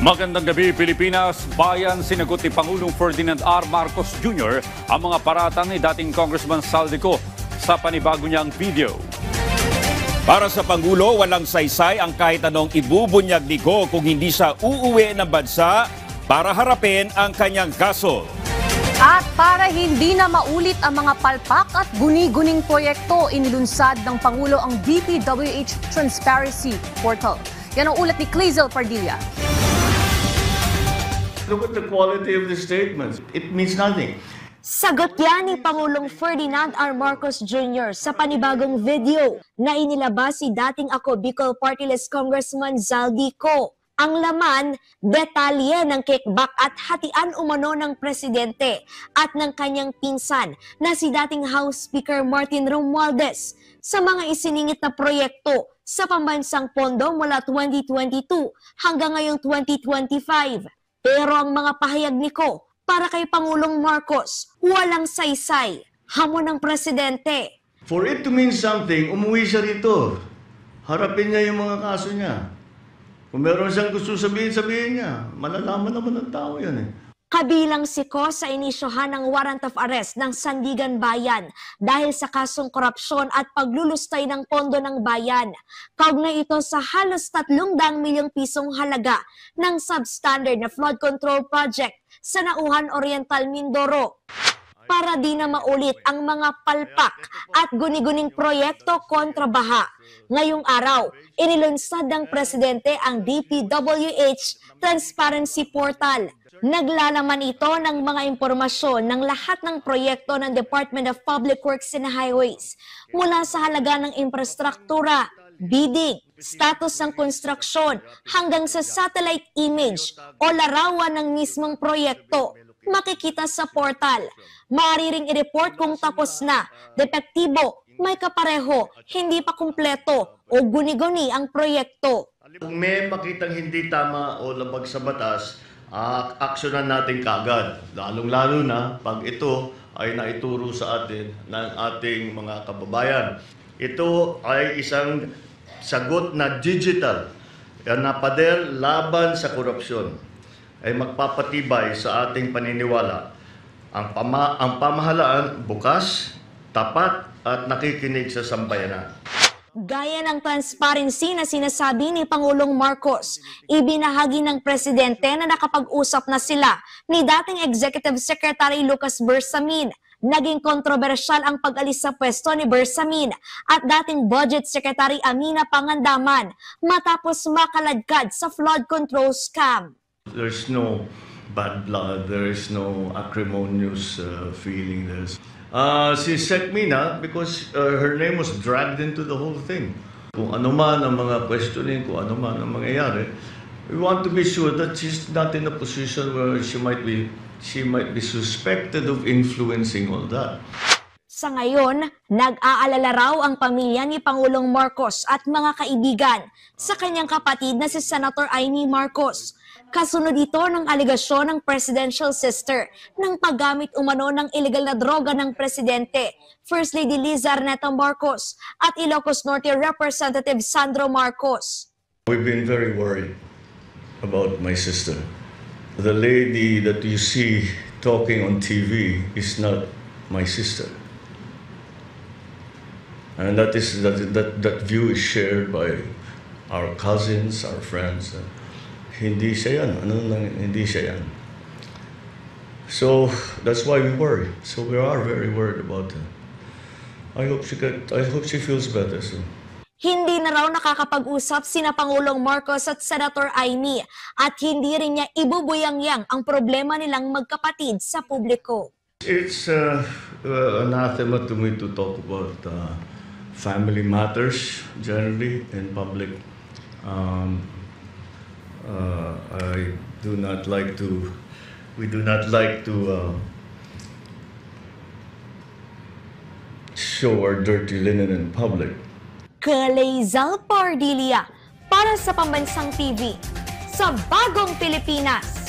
Magandang gabi, Pilipinas. Bayan, sinagot ni Pangulong Ferdinand R. Marcos Jr. ang mga paratang ni dating Congressman Saldico sa panibago niyang video. Para sa Pangulo, walang saysay ang kahit anong ibubunyag ni Go kung hindi siya uuwi ng bansa para harapin ang kanyang kaso. At para hindi na maulit ang mga palpak at guni-guning proyekto, inilunsad ng Pangulo ang DPWH Transparency Portal. Yan ang ulat ni Clazel Pardilla. Look at the quality of the statements. It means nothing. Sagot yan ni Pangulong Ferdinand R. Marcos Jr. sa panibagong video na inilabas si dating Ako Bicol Party List Congressman Zaldico. Ang laman, detalye ng kickback at hatian umano ng presidente at ng kanyang pinsan na si dating House Speaker Martin Romualdez sa mga isiningit na proyekto sa pambansang pondo mula 2022 hanggang ngayong 2025. Pero ang mga pahayag ni Ko para kay Pangulong Marcos, walang saysay, hamon ng presidente. For it to mean something, umuwi siya rito. Harapin niya yung mga kaso niya. Kung meron siyang gusto sabihin, sabihin niya. Malalaman naman ng tao yan eh. Kabilang si Ko sa inisyohan ng warrant of arrest ng Sandigan Bayan dahil sa kasong korupsyon at paglulustay ng pondo ng bayan. Kaugnay ito sa halos 300 milyong pisong halaga ng substandard na flood control project sa Nauhan Oriental, Mindoro. Para di na maulit ang mga palpak at guni-guning proyekto kontra baha. Ngayong araw, inilunsad ng presidente ang DPWH Transparency Portal. Naglalaman ito ng mga impormasyon ng lahat ng proyekto ng Department of Public Works and Highways mula sa halaga ng infrastruktura, bidding, status ng konstruksyon hanggang sa satellite image o larawan ng mismong proyekto. Makikita sa portal. Maaari ring i-report kung tapos na, depektibo, may kapareho, hindi pa kumpleto o guni-guni ang proyekto. Kung may makitang hindi tama o labag sa batas, aksyonan natin kagad. Lalong-lalo na pag ito ay naituro sa atin ng ating mga kababayan. Ito ay isang sagot na digital na pader laban sa korupsyon. Ay magpapatibay sa ating paniniwala. Ang pamahalaan bukas, tapat at nakikinig sa sambayanan. Gaya ng transparency na sinasabi ni Pangulong Marcos, ibinahagi ng presidente na nakapag-usap na sila ni dating Executive Secretary Lucas Bersamin. Naging kontrobersyal ang pag-alis sa pwesto ni Bersamin at dating Budget Secretary Amina Pangandaman matapos makaladkad sa flood control scam. There's no bad blood, there is no acrimonious feeling. Si Sec Mina, because her name was dragged into the whole thing. Kung ano man ang mga questioning, kung ano man ang mangyayari, we want to be sure that she's not in a position where she might be suspected of influencing all that. Sa ngayon, nag-aalala raw ang pamilya ni Pangulong Marcos at mga kaibigan sa kanyang kapatid na si Senator Amy Marcos. Kasunod ito ng aligasyon ng presidential sister ng paggamit umano ng illegal na droga ng presidente, First Lady Liza Arneta Marcos at Ilocos Norte Representative Sandro Marcos. We've been very worried about my sister. The lady that you see talking on TV is not my sister. And that view is shared by our cousins, our friends. Hindi siya yan. Hindi siya yan. So that's why we worry. So we are very worried about her. I hope she feels better soon. Hindi na raw nakakapag-usap sina Pangulong Marcos at Senator Amy at hindi rin niya ibubuyang-yang ang problema nilang magkapatid sa publiko. It's anathema to me to talk about family matters generally in public. We do not like to show our dirty linen in public. Clazel Pardilla para sa Pambansang TV sa Bagong Pilipinas.